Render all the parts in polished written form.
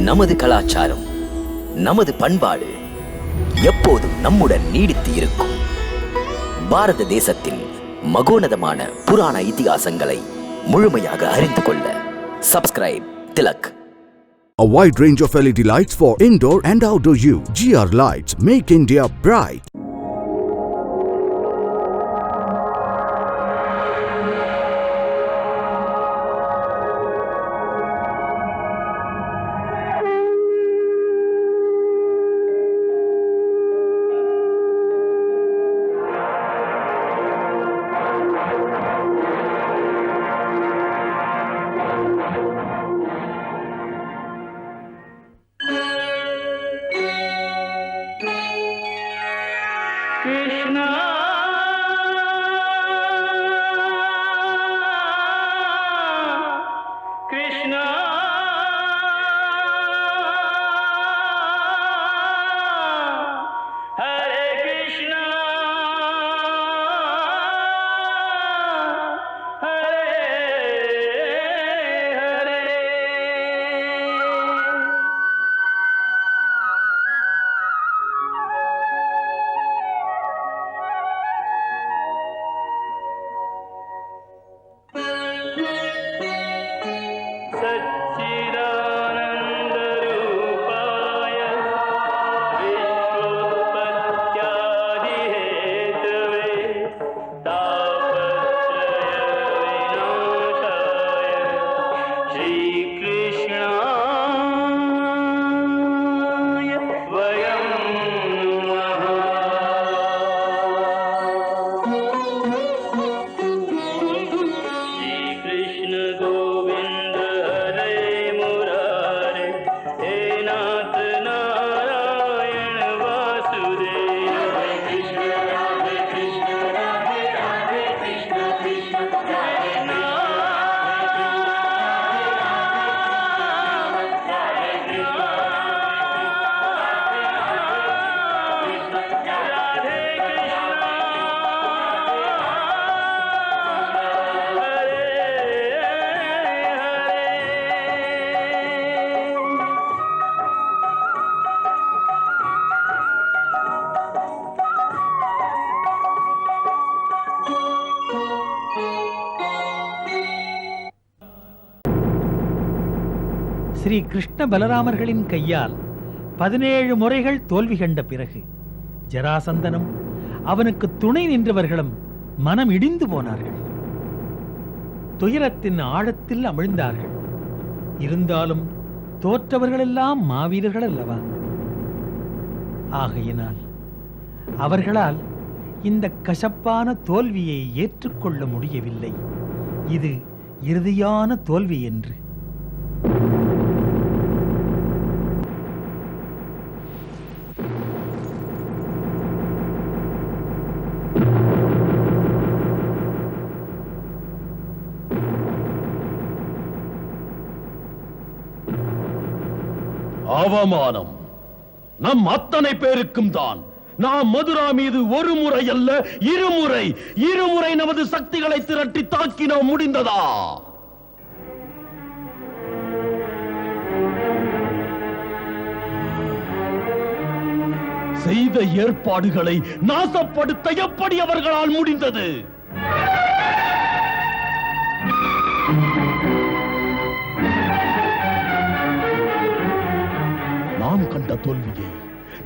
நமது கலாச்சாரம், நமது பண்பாடு எப்போதும் நம்முடன் நீடித்து இருக்கும். பாரத தேசத்தின் மகோனதமான புராண இதிகாசங்களை முழுமையாக அறிந்து கொள்ள subscribe Tilak. A wide range of LED lights for indoor and outdoor use. GR Lights make India bright. Krishna Krishna Hare Krishna Hare Hare. सच्चिदानन्दरूपाय विश्वोत्पत्त्यादिहेतवे तापत्रयविनाशाय श्रीकृष्णाय वयं नमः. श्रीकृष्ण गोविन्द हरे मुरारे, हे नाथ नारायण वासुदेव. हरे कृष्ण राधे राधे कृष्ण कृष्ण हरे ஸ்ரீ கிருஷ்ண பலராமர்களின் கையால் 17 முறைகள் தோல்வி கண்ட பிறகு ஜராசந்தனும் அவனுக்கு துணை நின்றவர்களும் மனம் இடிந்து போனார்கள். துயரத்தின் ஆழத்தில் அமிழ்ந்தார்கள். இருந்தாலும் தோற்றவர்களெல்லாம் மாவீரர்கள் அல்லவா? ஆகையினால் அவர்களால் இந்த கசப்பான தோல்வியை ஏற்றுக்கொள்ள முடியவில்லை. இது இறுதியான தோல்வி என்று. அவமானம் நம் அத்தனை பேருக்கும் தான். நாம் மதுரா மீது ஒரு முறை அல்ல இருமுறை நமது சக்திகளை திரட்டி தாக்கினோம். முடிந்ததா? செய்த ஏற்பாடுகளை நாசப்படுத்த எப்படி அவர்களால் முடிந்தது?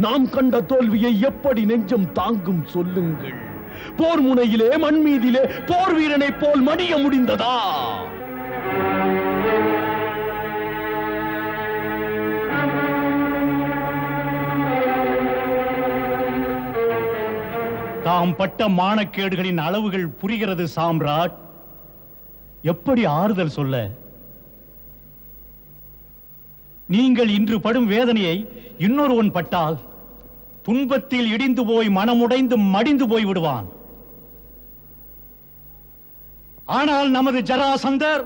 நாம் கண்ட தோல்வியை எப்படி நெஞ்சம் தாங்கும் சொல்லுங்கள். போர் முனையிலே மண் மீதிலே போர் வீரனை போல் மடிய முடிந்ததா? தாம் பட்ட மானக்கேடுகளின் அளவுகள் புரிகிறது சாம்ராட். எப்படி ஆறுதல் சொல்ல? நீங்கள் இன்று படும் வேதனையை இன்னொருவன் பட்டால் துன்பத்தில் இடிந்து போய் மனமுடைந்து மடிந்து போய் விடுவான். ஆனால் நமது ஜராசந்தர்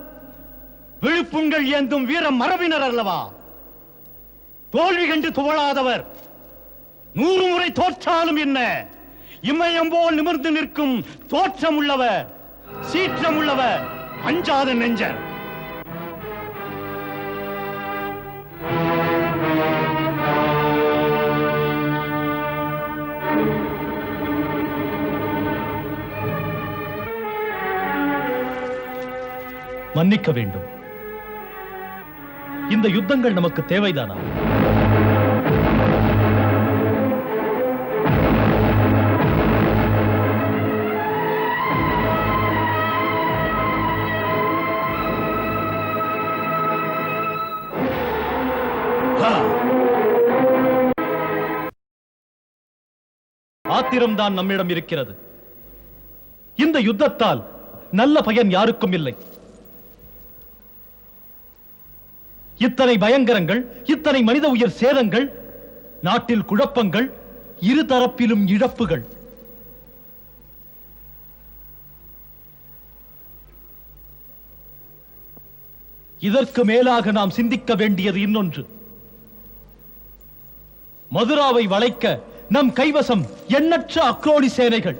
விழுப்புண்கள் ஏந்தும் வீர மரபினர் அல்லவா? தோல்வி கண்டு துவளாதவர். 100 முறை தோற்றாலும் என்ன, இமயம் போல் நிமிர்ந்து நிற்கும் தோற்றம் உள்ளவர், சீற்றம் உள்ளவர், அஞ்சாத நெஞ்சர். மன்னிக்க வேண்டும். இந்த யுத்தங்கள் நமக்கு தேவைதானா? ஆத்திரம்தான் நம்மிடம் இருக்கிறது. இந்த யுத்தத்தால் நல்ல பயன் யாருக்கும் இல்லை. இத்தனை பயங்கரங்கள், இத்தனை மனித உயிர் சேதங்கள், நாட்டில் குழப்பங்கள், இரு தரப்பிலும் இழப்புகள். இதற்கு மேலாக நாம் சிந்திக்க வேண்டியது இன்னொன்று. மதுராவை வளைக்க நம் கைவசம் எண்ணற்ற அக்ரோனி சேனைகள்.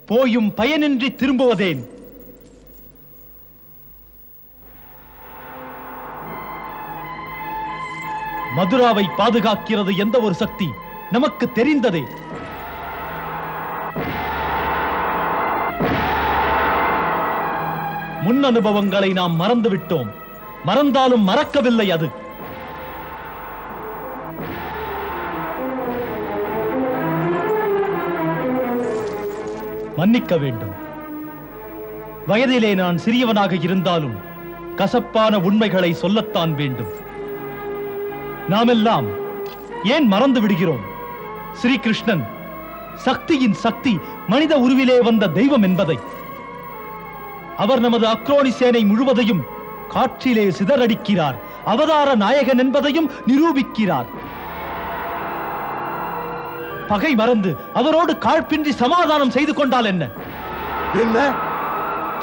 போயும் பயனின்றி திரும்புவதேன்? மதுராவை பாதுகாக்கிறது எந்த ஒரு சக்தி நமக்கு தெரிந்ததே. முன் அனுபவங்களை நாம் மறந்துவிட்டோம். மறந்தாலும் மறக்கவில்லை. அது மன்னிக்க வேண்டும். வயதிலே நான் சிறியவனாக இருந்தாலும் கசப்பான உண்மைகளை சொல்லத்தான் வேண்டும். நாமெல்லாம் ஏன் மறந்து விடுகிறோம்? ஸ்ரீகிருஷ்ணன் சக்தியின் சக்தி, மனித உருவிலே வந்த தெய்வம் என்பதை. அவர் நமது அக்ரோனி சேனை முழுவதையும் காற்றிலே சிதறடிக்கிறார். அவதார நாயகன் என்பதையும் நிரூபிக்கிறார். பகை மறந்து அவரோடு காழ்ப்பின்றி சமாதானம் செய்து கொண்டால் என்ன? என்ன?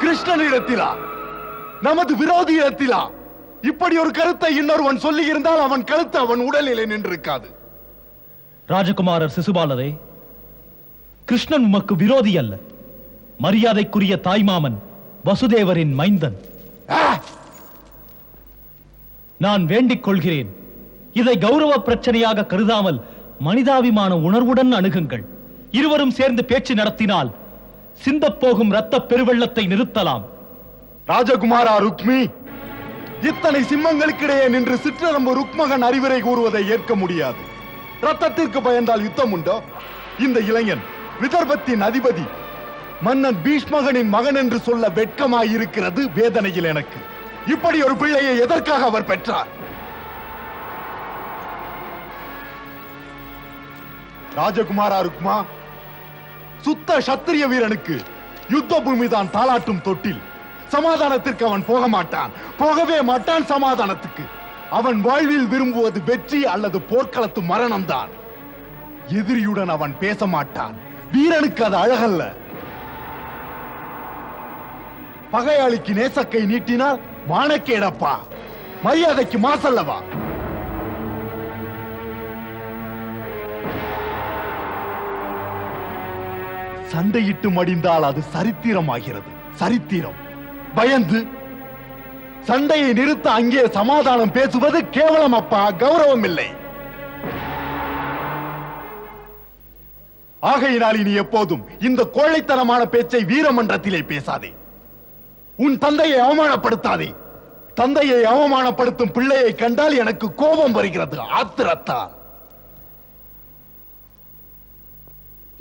கிருஷ்ணனிடத்திலா? நமது விரோதி இடத்திலா? இப்படி ஒரு கருத்தை இன்னொருவன் சொல்லி இருந்தால் அவன் கருத்து அவன் உடலிலே நின்றிருக்காது. ராஜகுமாரர் சிசுபாலரே, கிருஷ்ணன் உமக்கு விரோதி அல்ல. மரியாதைக்குரிய தாய்மாமன் வசுதேவரின் மைந்தன். நான் வேண்டிக் கொள்கிறேன், இதை கௌரவ பிரச்சனையாக கருதாமல் மனிதாபிமான உணர்வுடன் அணுகுங்கள். இருவரும் சேர்ந்து பேச்சு நடத்தினால் சிந்தப் போகும் இரத்த பெருவெள்ளத்தை நிறுத்தலாம். ராஜகுமாரா ருக்மி, இத்தனை சிம்மங்களுக்கிடையே நின்று சிற்றரம்பு ருக்மகன் அறிவுரை கூறுவதை ஏற்க முடியாது. ரத்தத்திற்கு பயந்தால் யுத்தம் உண்டோ? இந்த இளைஞன் விதர்பத்தின் அதிபதி மன்னன் பீஷ்மகனின் மகன் என்று சொல்ல வெட்கமாயிருக்கிறது வேதனையில் எனக்கு. இப்படி ஒரு பிள்ளையை எதற்காக அவர் பெற்றார்? ராஜகுமாரா ருக்மா, சுத்த சத்திரிய வீரனுக்கு யுத்த பூமிதான் தாளாட்டும் தொட்டில். சமாதானத்திற்கு அவன் போக மாட்டான், போகவே மாட்டான். சமாதானத்துக்கு அவன் வாழ்வில் விரும்புவது வெற்றி அல்லது போர்க்களத்து மரணம்தான். எதிரியுடன் அவன் பேச மாட்டான். வீரனுக்கு அது அழகல்ல. பகையாளிக்கு நேசக்கை நீட்டினால் மானக்கேடப்பா, மரியாதைக்கு மாசல்லவா? சண்டையிட்டு மடிந்தால் அது சரித்திரமாகிறது. சரித்திரம். பயந்து சண்டையை நிறுத்த அங்கே சமாதானம் பேசுவது கேவலம் அப்பா, கௌரவம் இல்லை. ஆகையினால் இனி எப்போதும் இந்த கோழைத்தனமான பேச்சை வீரமன்றத்திலே பேசாதே. உன் தந்தையை அவமானப்படுத்தாதே. தந்தையை அவமானப்படுத்தும் பிள்ளையை கண்டால் எனக்கு கோபம் வருகிறது, ஆத்திரத்தால்.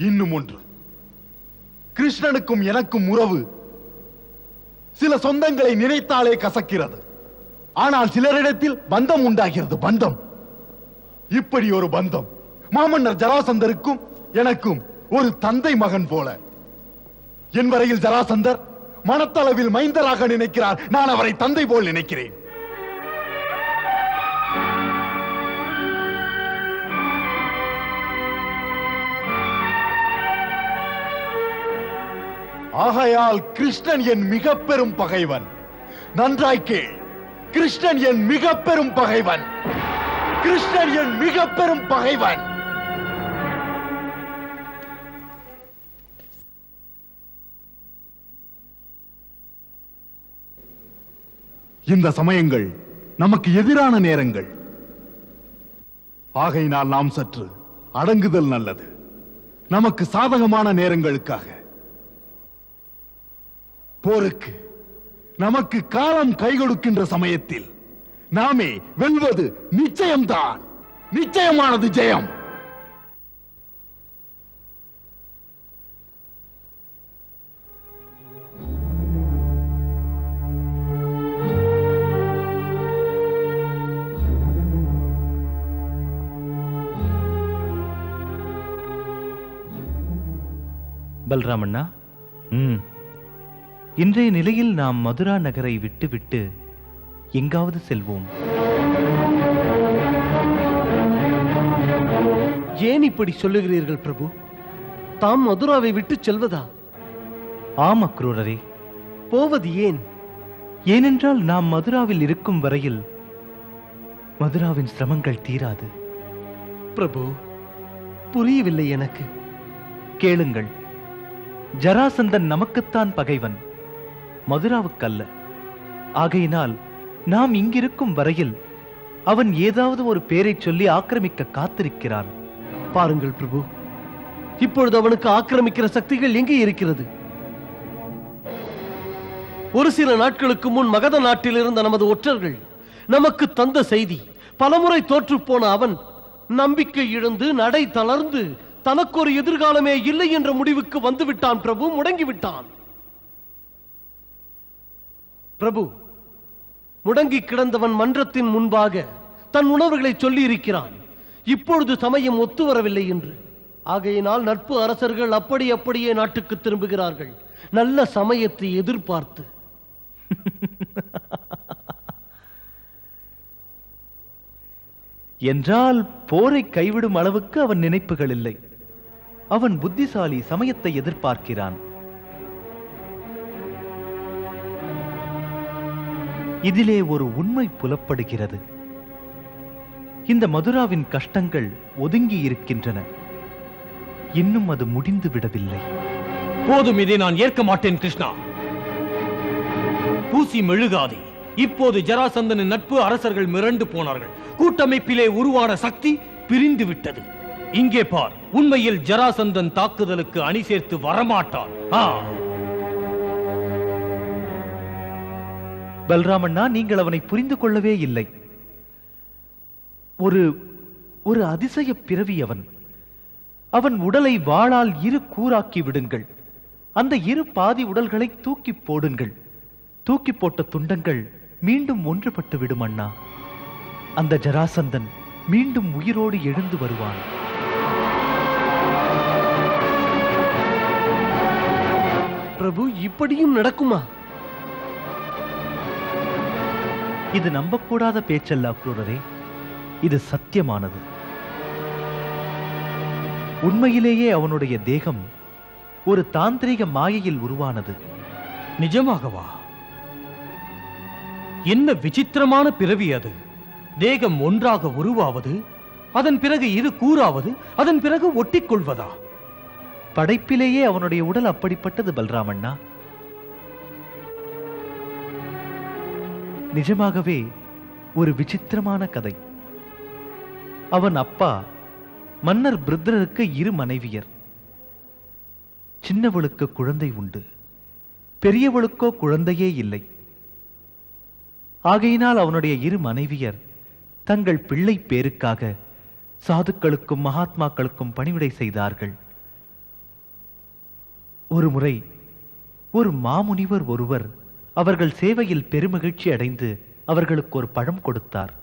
இன்னும் ஒன்று, கிருஷ்ணனுக்கும் எனக்கும் உறவு சில சொந்தங்களை நினைத்தாலே கசக்கிறது. ஆனால் சிலரிடத்தில் பந்தம் உண்டாகிறது. பந்தம், இப்படி ஒரு பந்தம் மாமன்னர் ஜராசந்தருக்கும் எனக்கும் ஒரு தந்தை மகன் போல. என் வரையில் ஜராசந்தர் மனத்தளவில் மைந்தராக நினைக்கிறார். நான் அவரை தந்தை போல் நினைக்கிறேன். ஆகையால் கிருஷ்ணன் என் மிக பெரும் பகைவன். நன்றாய் கேள், கிருஷ்ணன் என் மிக பெரும் பகைவன். கிருஷ்ணன் என் மிக பெரும் பகைவன். இந்த சமயங்கள் நமக்கு எதிரான நேரங்கள். ஆகையினால் நாம் சற்று அடங்குதல் நல்லது. நமக்கு சாதகமான நேரங்களுக்காக. போருக்கு நமக்கு காலம் கை கொடுக்கின்ற சமயத்தில் நாமே வெல்வது நிச்சயம்தான். நிச்சயமானது ஜெயம். பல்ராமண்ணா, இன்றைய நிலையில் நாம் மதுரா நகரை விட்டுவிட்டு எங்காவது செல்வோம். ஏன் இப்படி சொல்லுகிறீர்கள் பிரபு? தாம் மதுராவை விட்டு செல்வதா? ஆம் அக்ரூரரே. போவது ஏன்? ஏனென்றால் நாம் மதுராவில் இருக்கும் வரையில் மதுராவின் சிரமங்கள் தீராது. பிரபு, புரியவில்லை எனக்கு. கேளுங்கள். ஜராசந்தன் நமக்குத்தான் பகைவன், மதுராவுக்கல்ல. ஆகையினால் நாம் இங்கிருக்கும் வரையில் அவன் ஏதாவது ஒரு பேரை சொல்லி ஆக்கிரமிக்க காத்திருக்கிறான். பாருங்கள் பிரபு, இப்பொழுது அவனுக்கு ஆக்கிரமிக்கிற சக்திகள் எங்கே இருக்கிறது? ஒரு சில நாட்களுக்கு முன் மகத நாட்டில் இருந்த நமது ஒற்றர்கள் நமக்கு தந்த செய்தி, பலமுறை தோற்று போன அவன் நம்பிக்கை இழந்து நடை தளர்ந்து தனக்கு ஒரு எதிர்காலமே இல்லை என்ற முடிவுக்கு வந்துவிட்டான் பிரபு, முடங்கிவிட்டான். பிரபு, முடங்கி கிடந்தவன் மன்றத்தின் முன்பாக தன் உணர்வுகளை சொல்லி இருக்கிறான். இப்பொழுது சமயம் ஒத்து வரவில்லை என்று. ஆகையினால் நட்பு அரசர்கள் அப்படியே நாட்டுக்கு திரும்புகிறார்கள், நல்ல சமயத்தை எதிர்பார்த்து. என்றால் போரை கைவிடும் அளவுக்கு அவன் நினைப்புகள் இல்லை. அவன் புத்திசாலி, சமயத்தை எதிர்பார்க்கிறான். இதிலே ஒரு உண்மை புலப்படுகிறது. இந்த மதுராவின் கஷ்டங்கள் ஒதுங்கி இருக்கின்றன. இன்னும் அது முடிந்து விடவில்லை. போதும், இதை நான் ஏற்க மாட்டேன் கிருஷ்ணா. பூசி மெழுகாதே. இப்போது ஜராசந்தனின் நட்பு அரசர்கள் மிரண்டு போனார்கள். கூட்டமைப்பிலே உருவான சக்தி பிரிந்து விட்டது. இங்கே பார், உண்மையில் ஜராசந்தன் தாக்குதலுக்கு அணி சேர்த்து வரமாட்டான். பல்ராமண்ணா, நீங்கள் அவனை புரிந்து கொள்ளவே இல்லை. ஒரு அதிசய பிறவி அவன். அவன் உடலை வாளால் இரு கூறாக்கி விடுங்கள். அந்த இரு பாதி உடல்களை தூக்கி போடுங்கள். தூக்கி போட்ட துண்டங்கள் மீண்டும் ஒன்றுபட்டு விடும் அண்ணா. அந்த ஜராசந்தன் மீண்டும் உயிரோடு எழுந்து வருவான். பிரபு, இப்படியும் நடக்குமா? இது நம்பக்கூடாத பேச்சல்ல அக்ரூரரே, இது சத்தியமானது. உண்மையிலேயே அவனுடைய தேகம் ஒரு தாந்திரிக மாயையில் உருவானது. நிஜமாகவா? என்ன விசித்திரமான பிறவி அது! தேகம் ஒன்றாக உருவாவது, அதன் பிறகு இரு கூறாவது, அதன் பிறகு ஒட்டிக்கொள்வதா? படைப்பிலேயே அவனுடைய உடல் அப்படிப்பட்டது பல்ராமண்ணா. நிஜமாகவே ஒரு விசித்திரமான கதை. அவன் அப்பா மன்னர் பிருத்ரருக்கு இரு மனைவியர். சின்னவளுக்கு குழந்தை உண்டு, பெரியவளுக்கோ குழந்தையே இல்லை. ஆகையினால் அவனுடைய இரு மனைவியர் தங்கள் பிள்ளை பேருக்காக சாதுக்களுக்கும் மகாத்மாக்களுக்கும் பணிவிடை செய்தார்கள். ஒரு முறை ஒரு மாமுனிவர் ஒருவர் அவர்கள் சேவையில் பெருமகிழ்ச்சி அடைந்து அவர்களுக்கு ஒரு பழம் கொடுத்தார்.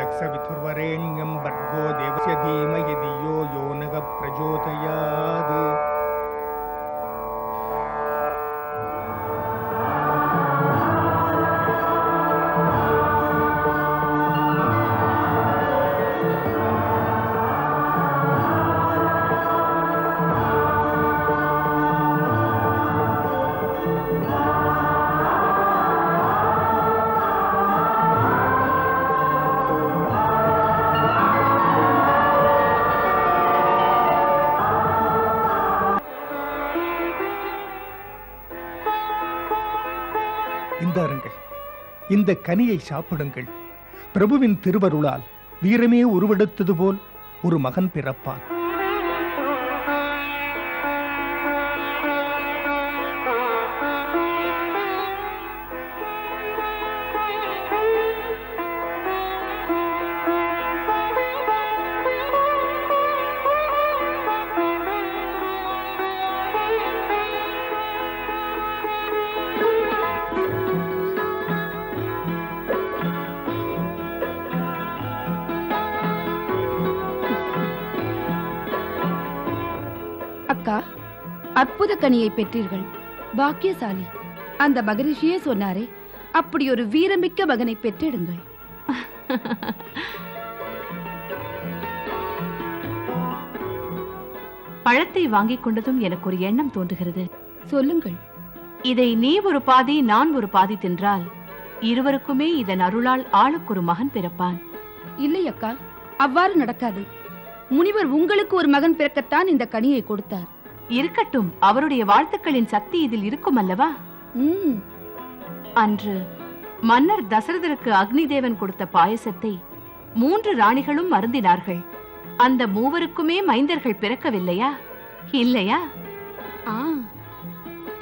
दक्षविथुर्वरेण्यं भर्गो देवस्य धीमहि धियो यो नः प्रचोदयात्। இந்தாருங்கள், இந்த கனியை சாப்பிடுங்கள். பிரபுவின் திருவருளால் வீரமே உருவெடுத்தது போல் ஒரு மகன் பிறப்பான். அக்கா, அற்புத கனியை பெற்றீர்கள், பாக்கியசாலி. அந்த மகரிஷியே சொன்னாரே, அப்படி ஒரு வீரமிக்க மகனை பெற்றெடுங்கள். பழத்தை வாங்கிக் கொண்டதும் எனக்கு ஒரு எண்ணம் தோன்றுகிறது. சொல்லுங்கள். இதை நீ ஒரு பாதி நான் ஒரு பாதி தின்றால் இருவருக்குமே இதன் அருளால் ஆளுக்கு ஒரு மகன் பிறப்பான். இல்லை அக்கா, அவ்வாறு நடக்காது. முனிவர் உங்களுக்கு ஒரு மகன் பிறக்கத்தான் இந்த கனியை கொடுத்தார். இருக்கட்டும், அவருடைய வாழ்த்துக்களின் சக்தி இதில் இருக்கும் அல்லவா? அன்று மன்னர் தசரதருக்கு அக்னி தேவன் கொடுத்த பாயசத்தை 3 ராணிகளும் அருந்தினார்கள். அந்த மூவருக்குமே மைந்தர்கள் பிறக்கவில்லையா? இல்லையா?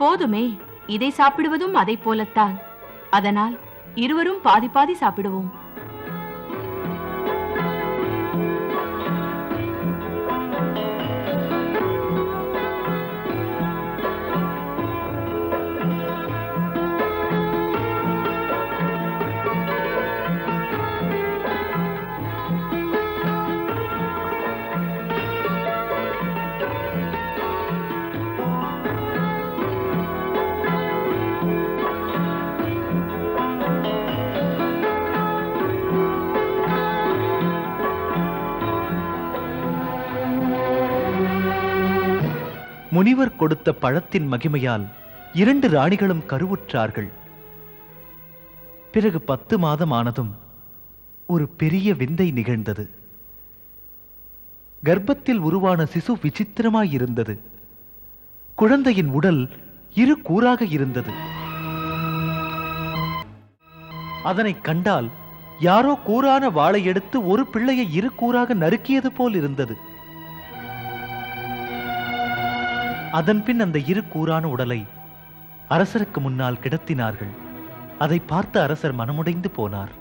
போதுமே, இதை சாப்பிடுவதும் அதை போலத்தான். அதனால் இருவரும் பாதி பாதி சாப்பிடுவோம். முனிவர் கொடுத்த பழத்தின் மகிமையால் 2 ராணிகளும் கருவுற்றார்கள். பிறகு 10 மாதம் ஆனதும் ஒரு பெரிய விந்தை நிகழ்ந்தது. கர்ப்பத்தில் உருவான சிசு விசித்திரமாயிருந்தது. குழந்தையின் உடல் 2 கூறாக இருந்தது. அதனை கண்டால் யாரோ கூரான வாளை எடுத்து ஒரு பிள்ளையை 2 கூறாக நறுக்கியது போல் இருந்தது. அதன்பின் அந்த 2 கூறான உடலை அரசருக்கு முன்னால் கிடத்தினார்கள். அதை பார்த்த அரசர் மனமுடைந்து போனார்.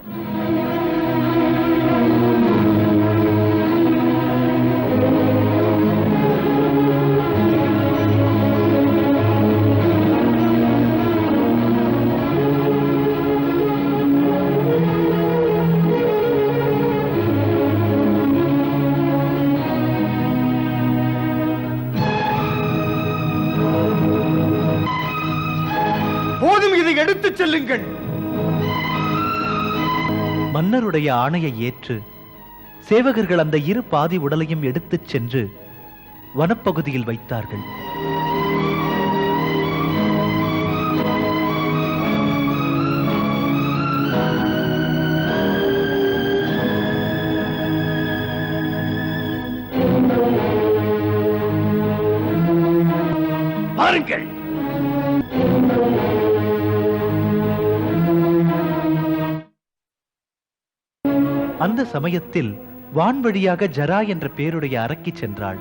எடுத்துச் செல்லுங்கள். மன்னருடைய ஆணையை ஏற்று சேவகர்கள் அந்த 2 பாதி உடலையும் எடுத்துச் சென்று வனப்பகுதியில் வைத்தார்கள். பாருங்கள், அந்த சமயத்தில் வான்வழியாக ஜரா என்ற பேருடைய அரக்கி சென்றாள்.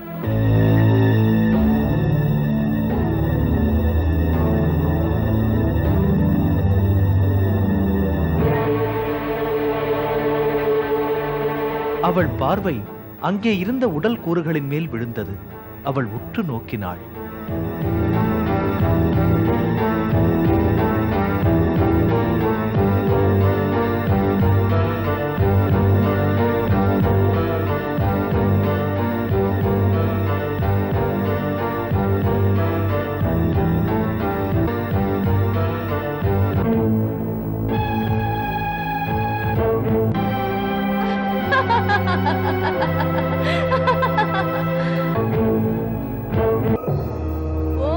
அவள் பார்வை அங்கே இருந்த உடல் கூறுகளின் மேல் விழுந்தது. அவள் உற்று நோக்கினாள். ஓ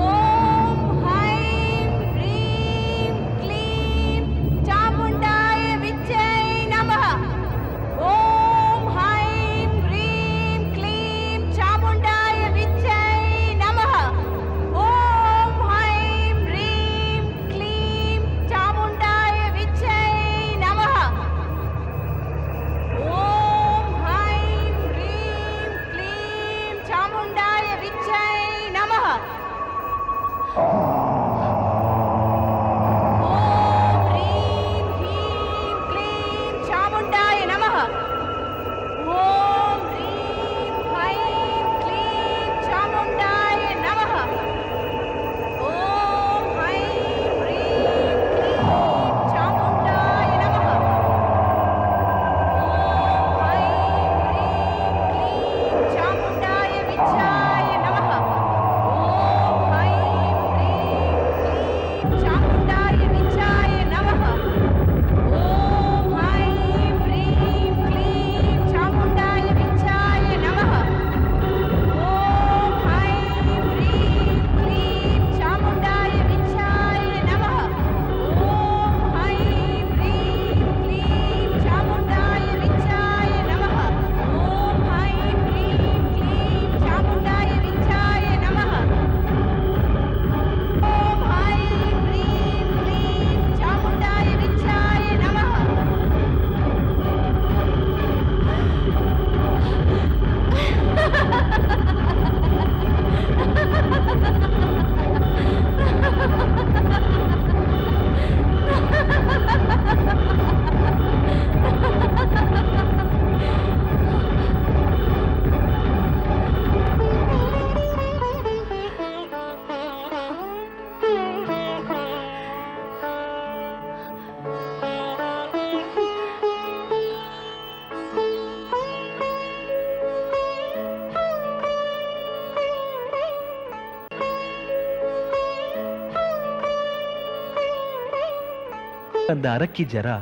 அந்த அரக்கி ஜரா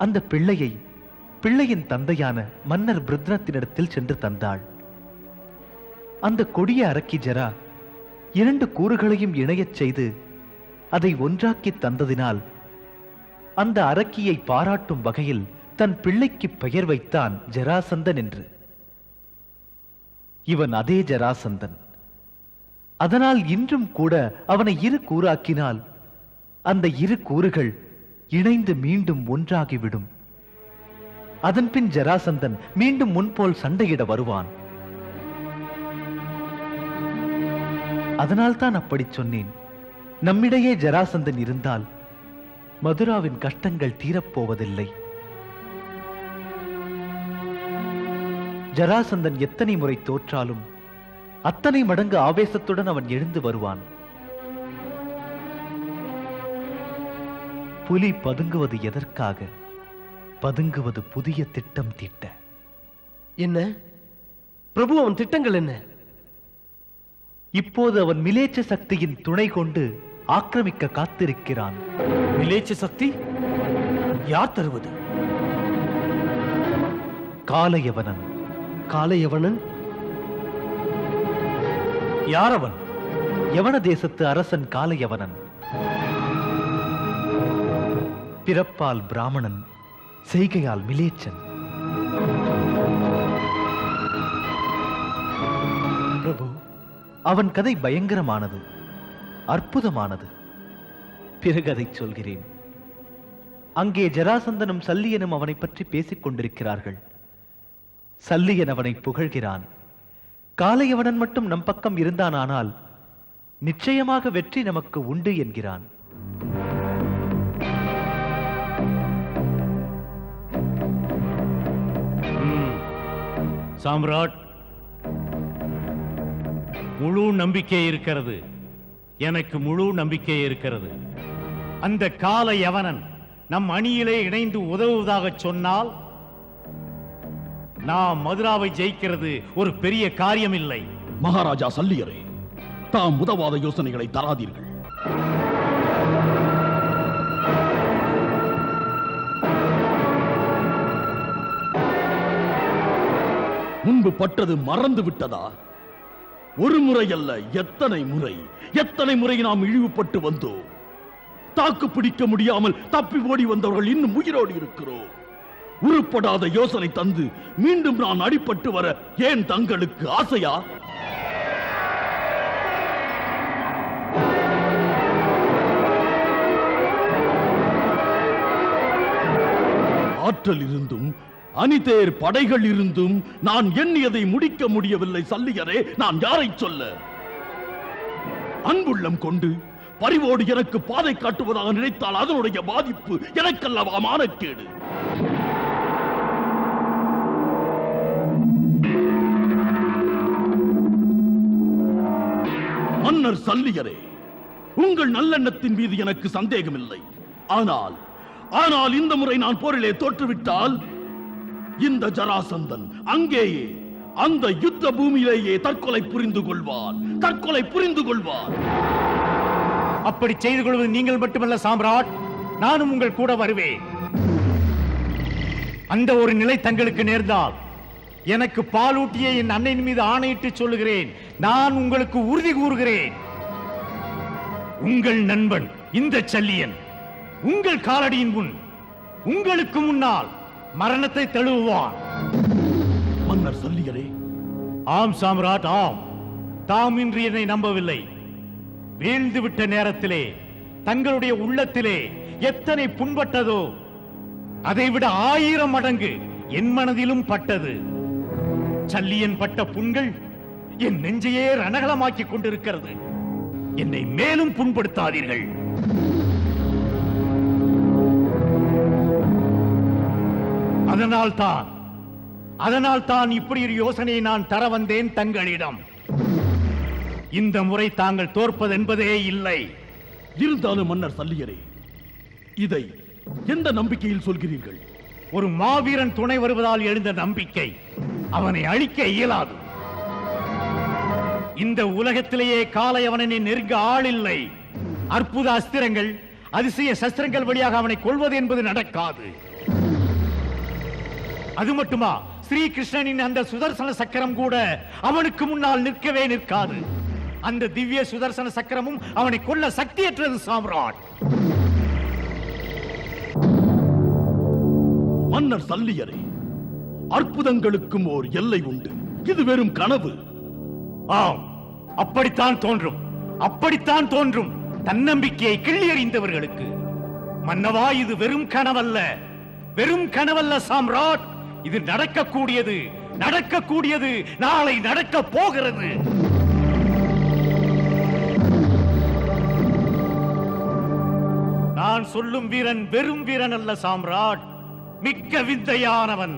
அந்த பிள்ளையின் தந்தையான மன்னர் பிருத்னத்தினிடத்தில் சென்று தந்தாள். அந்த கொடிய அரக்கி ஜரா 2 கூறுகளையும் இணையச் செய்து அதை ஒன்றாக்கி தந்ததினால் அந்த அரக்கியை பாராட்டும் வகையில் தன் பிள்ளைக்கு பெயர் வைத்தான் ஜராசந்தன் என்று. இவன் அதே ஜராசந்தன். அதனால் இன்றும் கூட அவனை 2 கூறாக்கினால் அந்த 2 கூறுகள் இணைந்து மீண்டும் ஒன்றாகிவிடும். அதன்பின் ஜராசந்தன் மீண்டும் முன்போல் சண்டையிட வருவான். அதனால் தான் அப்படி சொன்னேன். நம்மிடையே ஜராசந்தன் இருந்தால் மதுராவின் கஷ்டங்கள் தீரப்போவதில்லை. ஜராசந்தன் எத்தனை முறை தோற்றாலும் அத்தனை மடங்கு ஆவேசத்துடன் அவன் எழுந்து வருவான். புலி பதுங்குவது எதற்காக? பதுங்குவது புதிய திட்டம் தீட்ட. என்ன பிரபு, அவன் திட்டங்கள் என்ன? இப்போது அவன் மிலேச்ச சக்தியின் துணை கொண்டு ஆக்கிரமிக்க காத்திருக்கிறான். மிலேச்ச சக்தி யார் தருவது? காலயவனன். காலயவனன் யார் அவன்? யவன தேசத்து அரசன் காலயவனன். பிறப்பால் பிராமணன், செய்கையால் மிலேச்சன். பிரபு, அவன் கதை பயங்கரமானது, அற்புதமானது. பிறகு அதை சொல்கிறேன். அங்கே ஜராசந்தனும் சல்லியனும் அவனை பற்றி பேசிக் கொண்டிருக்கிறார்கள். சல்லியன் அவனை புகழ்கிறான். காலையவனன் மட்டும் நம் பக்கம் இருந்தானால் நிச்சயமாக வெற்றி நமக்கு உண்டு என்கிறான். சாம்ராட், முழு நம்பிக்கை இருக்கிறது. எனக்கு முழு நம்பிக்கை இருக்கிறது. அந்த காலயவனன் நம் அணியிலே இணைந்து உதவுவதாக சொன்னால் நாம் மதுராவை ஜெயிக்கிறது ஒரு பெரிய காரியம் இல்லை. மகாராஜா சல்லியரே, தாம் உதவாத யோசனைகளை தராதீர்கள். முன்பு பட்டது மறந்து விட்டதா? ஒரு முறை அல்ல, எத்தனை முறை நாம் இழிவுபட்டு வந்தோம். தாக்கு பிடிக்க முடியாமல் தப்பி ஓடி வந்தவர்கள் இன்னும் உயிரோடு இருக்கிறோம். உருப்படாத யோசனை தந்து மீண்டும் நான் அடிபட்டு வர ஏன் தங்களுக்கு ஆசையா? ஆற்றல் இருந்தும் அணிதேர் படைகள் இருந்தும் நான் எண்ணியதை முடிக்க முடியவில்லை. சல்லியரே, நான் யாரை சொல்ல? அன்புள்ளம் கொண்டு பரிவோடு எனக்கு பாதை காட்டுவதாக நினைத்தால் அதனுடைய பாதிப்பு எனக்கல்லவா மானக்கேடு. மன்னர் சல்லியரே, உங்கள் நல்லெண்ணத்தின் மீது எனக்கு சந்தேகமில்லை. ஆனால் இந்த முறை நான் போரிலே தோற்றுவிட்டால் இந்த ஜராசந்தன் அங்கேயே அந்த யுத்த பூமியிலேயே தற்கொலை புரிந்து கொள்வான். அப்படி செய்து கொள்வது நீங்கள் மட்டுமல்ல சாம்ராட், நானும் உங்கள் கூட வருவேன். அந்த ஒரு நிலை தங்களுக்கு நேர்ந்தால் எனக்கு பாலூட்டிய என் அன்னையின் மீது ஆணையிட்டு சொல்லுகிறேன், நான் உங்களுக்கு உறுதி கூறுகிறேன், உங்கள் நண்பன் இந்த சல்லியன் உங்கள் காலடியின் முன், உங்களுக்கு முன்னால் மரணத்தை தழுவுவான். மன்னர் சல்லியரே. ஆம் சாம்ராட், ஆம். தாம் இன்று என்னை நம்பவில்லை. வீழ்ந்துவிட்ட நேரத்திலே தங்களுடைய உள்ளத்திலே எத்தனை புண்பட்டதோ அதைவிட 1000 மடங்கு என் மனதிலும் பட்டது. சல்லியன் பட்ட புண்கள் என் நெஞ்சையே ரணகளமாக்கிக் கொண்டிருக்கிறது. என்னை மேலும் புண்படுத்தாதீர்கள். அதனால் தான் இப்படி ஒரு யோசனையை நான் தர வந்தேன் தங்களிடம். இந்த முறை தாங்கள் தோற்பது என்பதே இல்லை. இருந்தாலும் மன்னர் சல்லியரே, இதை எந்த நம்பிக்கையில் சொல்கிறீர்கள்? ஒரு மாவீரன் துணை வருவதால் எழுந்த நம்பிக்கை அவனை அழிக்க இயலாது. இந்த உலகத்திலேயே காலையவனை நெருங்க ஆள் இல்லை. அற்புத அஸ்திரங்கள், அதிசய சஸ்திரங்கள் வழியாக அவனை கொல்வது என்பது நடக்காது. அது மட்டுமா, ஸ்ரீகிருஷ்ணனின் அந்த சுதர்சன சக்கரம் கூட அவனுக்கு முன்னால் நிற்கவே நிற்காது. அந்த திவ்ய சுதர்சன சக்கரமும் அவனை கொல்ல சக்தியற்றது சாம்ராட். மன்னர் சல்லியரே, அற்புதங்களுக்கும் ஓர் எல்லை உண்டு. இது வெறும் கனவு. ஆம், அப்படித்தான் தோன்றும், அப்படித்தான் தோன்றும் தன்னம்பிக்கையை கிள்ளி எறிந்தவர்களுக்கு. மன்னவா, இது வெறும் கனவல்ல, வெறும் கனவல்ல சாம்ராட். இது நடக்கக்கூடியது, நடக்கக்கூடியது, நாளை நடக்க போகிறது. நான் சொல்லும் வீரன் வெறும் வீரன் அல்ல சாம்ராட், மிக்க விந்தையானவன்.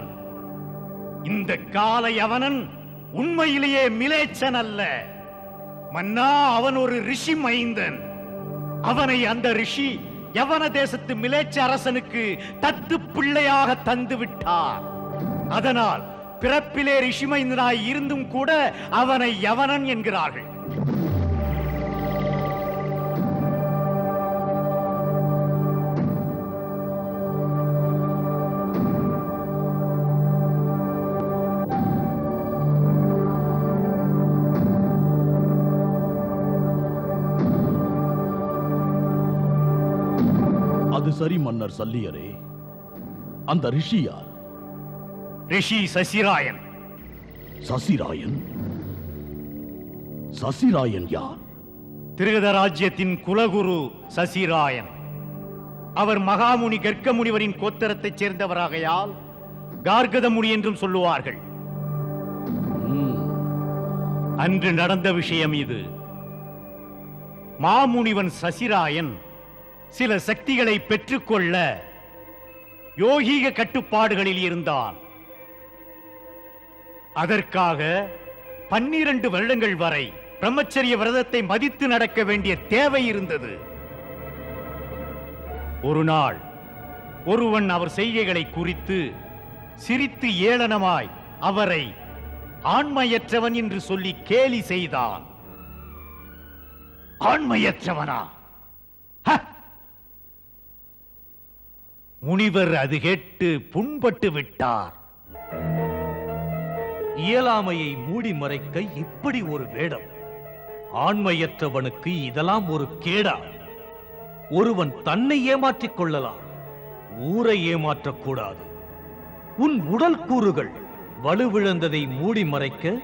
இந்த காலை அவனன் உண்மையிலேயே மிலேச்சன் அல்ல மன்னா, அவன் ஒரு ரிஷி மைந்தன். அவனை அந்த ரிஷி யவன தேசத்து மிலேச்ச அரசனுக்கு தத்து பிள்ளையாக தந்து விட்டார். அதனால் பிறப்பிலே ரிஷி மைந்தனாய் இருந்தும் கூட அவனை யவனன் என்கிறார்கள். அது சரி மன்னர் சல்லியரே, அந்த ரிஷி யார்? ரிஷி சசிராயன். சசிராயன்? சசிராயன் யார்? திருகத ராஜ்யத்தின் குலகுரு சசிராயன். அவர் மகாமுனி கர்க்க முனிவரின் கோத்தரத்தைச் சேர்ந்தவராகையால் கார்கத முனி என்றும் சொல்லுவார்கள். அன்று நடந்த விஷயம் இது. மாமுனிவன் சசிராயன் சில சக்திகளை பெற்றுக்கொள்ள யோகீக கட்டுப்பாடுகளில் இருந்தான். அதற்காக 12 வருடங்கள் வரை பிரம்மச்சரிய விரதத்தை மதித்து நடக்க வேண்டிய தேவை இருந்தது. ஒரு நாள் ஒருவன் அவர் செய்கைகளை குறித்து சிரித்து ஏளனமாய் அவரை ஆண்மையற்றவன் என்று சொல்லி கேலி செய்தான். ஆண்மையற்றவனா? முனிவர் அது கேட்டு புண்பட்டு விட்டார். இயலாமையை மூடி மறைக்க இப்படி ஒரு வேடம். ஆண்மையற்றவனுக்கு இதெல்லாம் ஒரு கேடா? ஒருவன் தன்னை ஏமாற்றிக் கொள்ளலாம், ஊரை ஏமாற்றக்கூடாது. உன் உடல் கூறுகள் வலுவிழந்ததை மூடி மறைக்க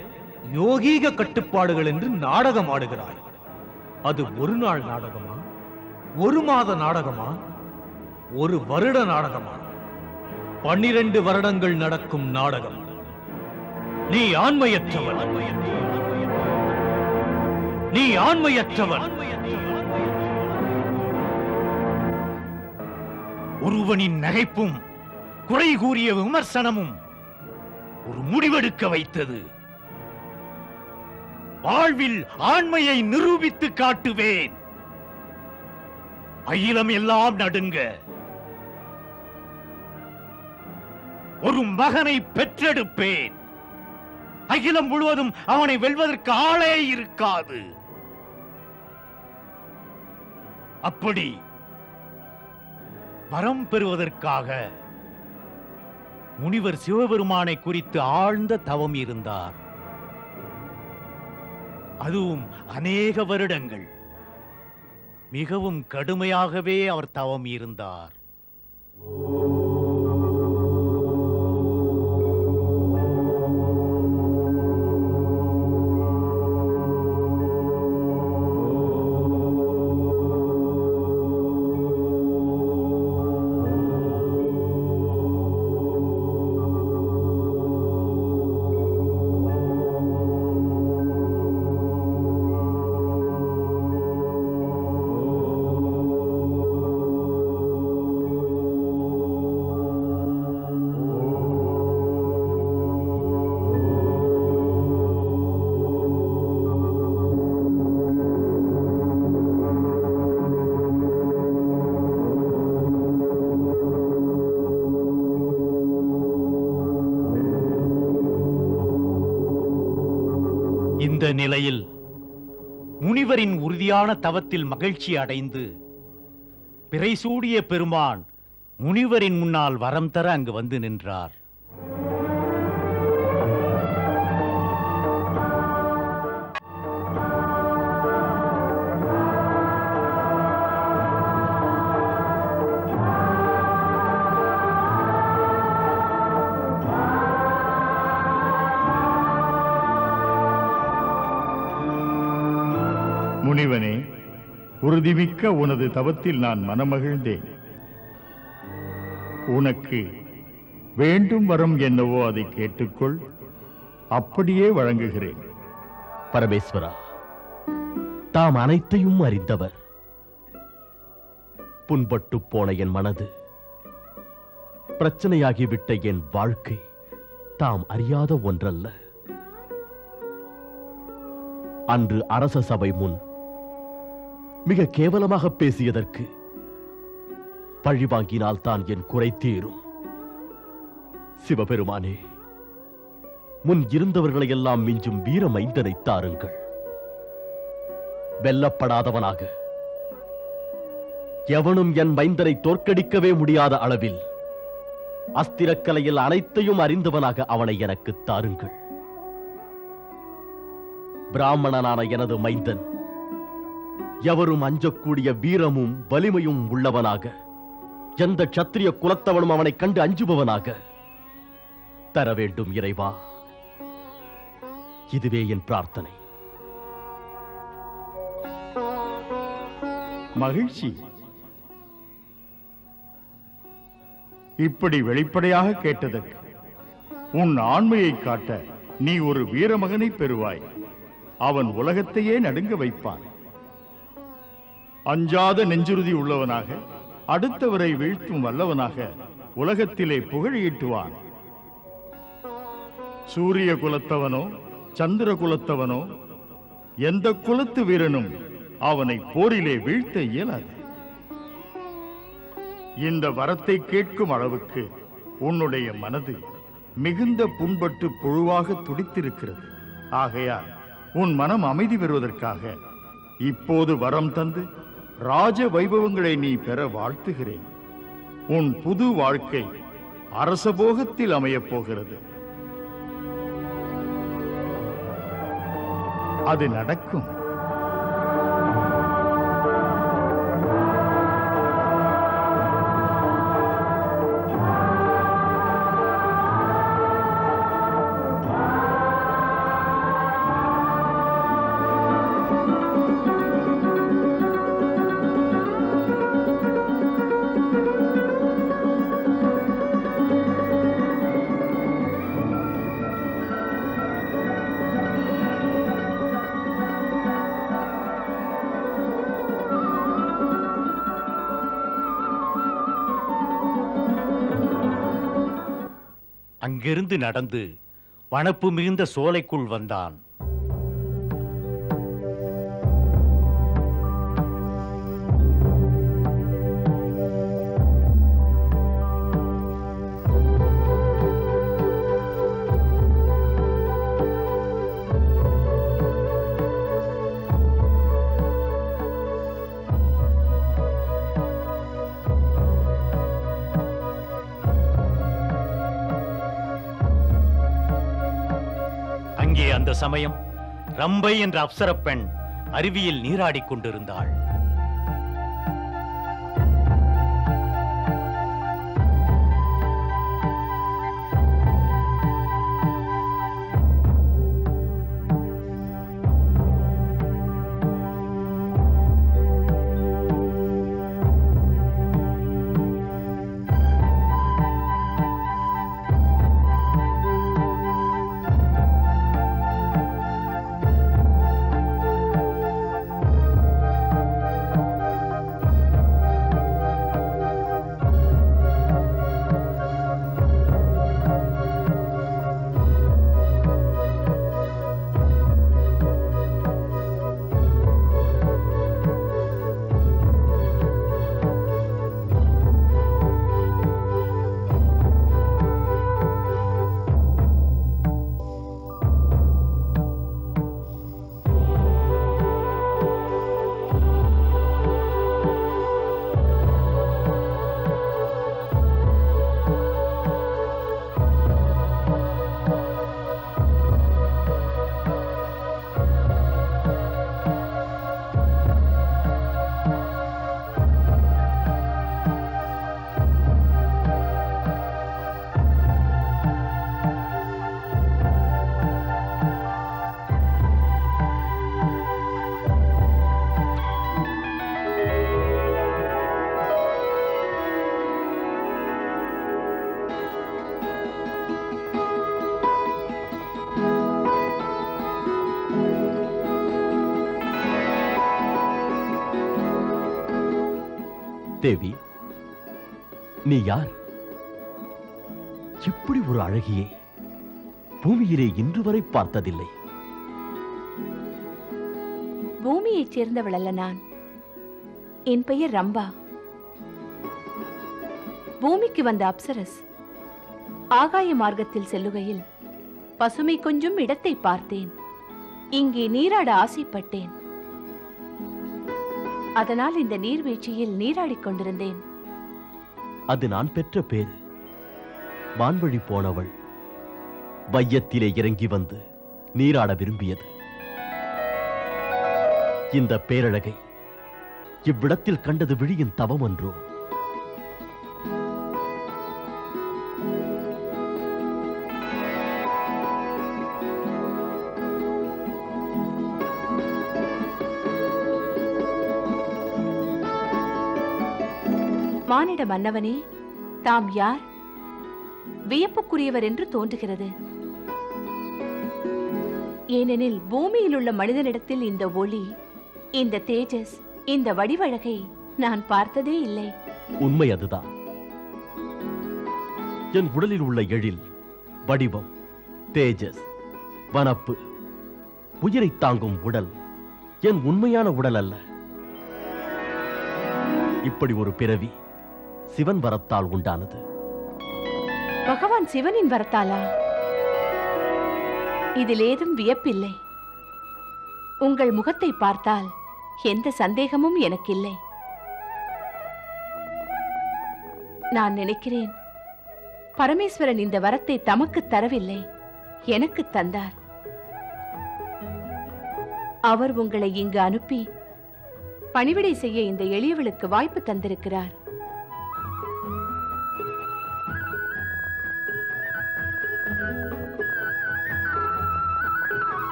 யோகீக கட்டுப்பாடுகள் என்று நாடகம் ஆடுகிறாய். அது ஒரு நாள் நாடகமா, ஒரு மாத நாடகமா, ஒரு வருட நாடகமா? 12 வருடங்கள் நடக்கும் நாடகம். நீ ஆண்மையற்றவன், நீ ஆண்மையற்றவன். ஒருவனின் நகைப்பும் குறை கூறிய விமர்சனமும் ஒரு முடிவெடுக்க வைத்தது. வாழ்வில் ஆண்மையை நிரூபித்து காட்டுவேன். அகிலம் எல்லாம் நடுங்க. ஒரு மகனை பெற்றெடுப்பேன். அகிலம் முழுவதும் அவனை வெல்வதற்கு ஆளே இருக்காது. அப்படி வரம் பெறுவதற்காக முனிவர் சிவபெருமானை குறித்து ஆழ்ந்த தவம் இருந்தார். அதுவும் அநேக வருடங்கள். மிகவும் கடுமையாகவே அவர் தவம் இருந்தார். இந்த நிலையில் முனிவரின் உறுதியான தவத்தில் மகிழ்ச்சி அடைந்து பிறைசூடிய பெருமான் முனிவரின் முன்னால் வரம் தர அங்கு வந்து நின்றார். முனிவனே, உறுதிமிக்க உனது தவத்தில் நான் மனமகிழ்ந்தேன். உனக்கு வேண்டும் வரம் என்னவோ அதை கேட்டுக்கொள், அப்படியே வழங்குகிறேன். பரமேஸ்வரா, தாம் அனைத்தையும் அறிந்தவர். புண்பட்டு போன என் மனது, பிரச்சனையாகிவிட்ட என் வாழ்க்கை தாம் அறியாத ஒன்றல்ல. அன்று அரச சபை முன் மிக கேவலமாக பேசியதற்கு பழி வாங்கினால் தான் என் குறை தீரும். சிவபெருமானே, முன் இருந்தவர்களை எல்லாம் மிஞ்சும் வீர மைந்தனை தாருங்கள். வெல்லப்படாதவனாக, எவனும் என் மைந்தனை தோற்கடிக்கவே முடியாத அளவில் அஸ்திரக்கலையில் அனைத்தையும் அறிந்தவனாக அவனை எனக்கு தாருங்கள். பிராமணனான எனது மைந்தன் எவரும் அஞ்சக்கூடிய வீரமும் வலிமையும் உள்ளவனாக, எந்த சத்திரிய குலத்தவனும் அவனை கண்டு அஞ்சுபவனாக தர வேண்டும் இறைவா. இதுவே என் பிரார்த்தனை. மகிழ்ச்சி. இப்படி வெளிப்படையாக கேட்டதற்கு உன் ஆண்மையை காட்ட நீ ஒரு வீரமகனை பெறுவாய். அவன் உலகத்தையே நடுங்க வைப்பான். அஞ்சாத நெஞ்சுறுதி உள்ளவனாக, அடுத்தவரை வீழ்த்தும் வல்லவனாக உலகத்திலே புகழீட்டுவான். சூரிய குலத்தவனோ சந்திர குலத்தவனோ எந்த குலத்து வீரனும் அவனை போரிலே வீழ்த்த இயலாது. இந்த வரத்தை கேட்கும் அளவுக்கு உன்னுடைய மனது மிகுந்த புண்பட்டு புழுவாக துடித்திருக்கிறது. ஆகையால் உன் மனம் அமைதி பெறுவதற்காக இப்போது வரம் தந்து ராஜ வைபவங்களை நீ பெற வாழ்த்துகிறேன். உன் புது வாழ்க்கை அரசபோகத்தில் அமையப் போகிறது. அது நடக்கும். அங்கிருந்து நடந்து வனப்பு மிகுந்த சோலைக்குள் வந்தான். அங்கே அந்த சமயம் ரம்பை என்ற அப்சரப் பெண் அருவியில் நீராடிக் கொண்டிருந்தாள். தேவி, நீ யார்? இப்படி ஒரு அழகியை பூமியிலே இன்று வரை பார்த்ததில்லை. பூமியைச் சேர்ந்தவள் அல்ல நான். என் பெயர் ரம்பா. பூமிக்கு வந்த அப்சரஸ். ஆகாய மார்க்கத்தில் செல்லுகையில் பசுமை கொஞ்சம் இடத்தை பார்த்தேன். இங்கே நீராட ஆசைப்பட்டேன். அதனால் இந்த நீர்வீழ்ச்சியில் நீராடிக் கொண்டிருந்தேன். அது நான் பெற்ற பேரு. வான்வழி போனவள் வையத்திலே இறங்கி வந்து நீராட விரும்பியது. இந்த பேரழகை இவ்விடத்தில் கண்டது விழியின் தவம் என்றோ. மானிட மன்னவனே, தாம் யார்? வியப்புக்குரியவர் என்று தோன்றுகிறது. ஏனெனில் பூமியில் உள்ள மனிதனிடத்தில் இந்த ஒளி, இந்த தேஜஸ், இந்த வடிவழகை நான் பார்த்ததே இல்லை. உண்மை அதுதான். என் உடலில் உள்ள எழில், வடிவம், தேஜஸ், வனப்பு, உயிரை தாங்கும் உடல் என் உண்மையான உடல் அல்ல. இப்படி ஒரு பிறவி சிவன் வரத்தால் உண்டானது. பகவான் சிவனின் வரத்தாலா? இதில் ஏதும் வியப்பில்லை. உங்கள் முகத்தை பார்த்தால் எந்த சந்தேகமும் எனக்கில்லை. நான் நினைக்கிறேன் பரமேஸ்வரன் இந்த வரத்தை தமக்கு தரவில்லை, எனக்கு தந்தார். அவர் உங்களை இங்கு அனுப்பி பணிவிடை செய்ய இந்த எளியவளுக்கு வாய்ப்பு தந்திருக்கிறார்.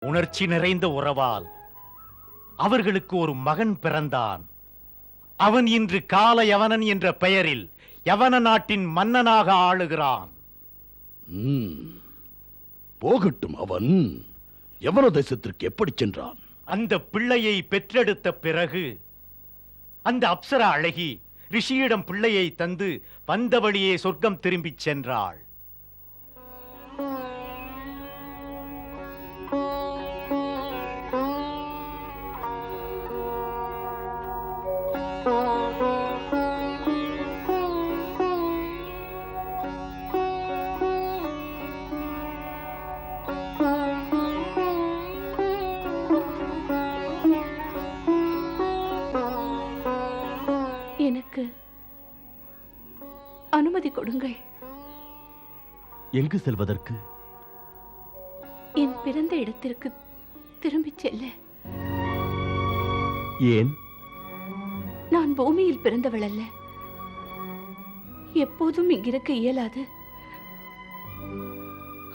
உணர்ச்சி நிறைந்த உறவால் அவர்களுக்கு ஒரு மகன் பிறந்தான். அவன் இன்று கால யவனன் என்ற பெயரில் யவன நாட்டின் மன்னனாக ஆளுகிறான். போகட்டும். அவன் யவன தேசத்திற்கு எப்படி சென்றான்? அந்த பிள்ளையை பெற்றெடுத்த பிறகு அந்த அப்சரா அழகி ரிஷியிடம் பிள்ளையை தந்து வந்த வழியே சொர்க்கம் திரும்பிச் சென்றாள். எனக்கு அனுமதி கொடுங்கள். எங்கு செல்வதற்கு? என் பிறந்த இடத்திற்கு திரும்பிச் செல்ல. ஏன்? நான் பூமியில் பிறந்தவள் அல்ல. எப்போதும் இங்கிருக்க இயலாது.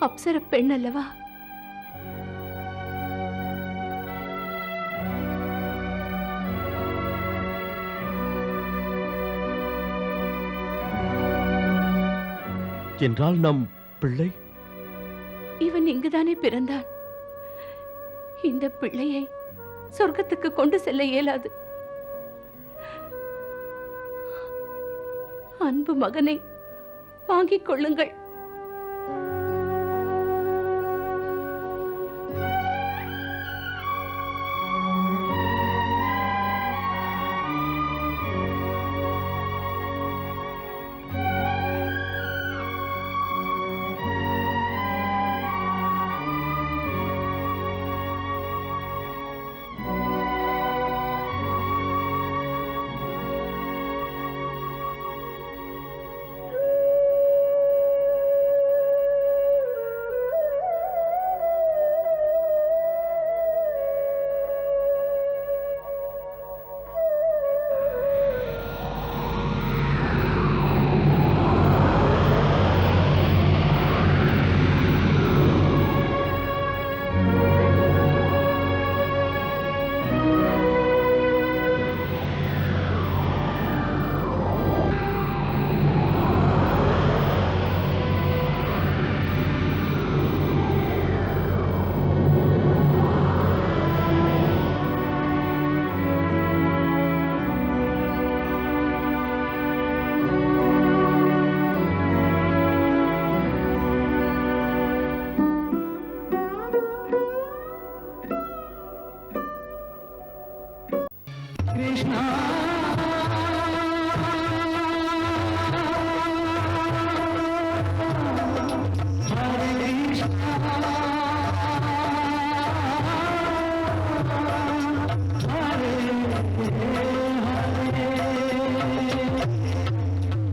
அப்சர பெண் அல்லவா? என்றால் நம் பிள்ளை? இவன் இங்குதானே பிறந்தான். இந்த பிள்ளையை சொர்க்கத்துக்கு கொண்டு செல்ல இயலாது. அன்பு மகனை வாங்கிக் கொள்ளுங்கள். கிருஷ்ணா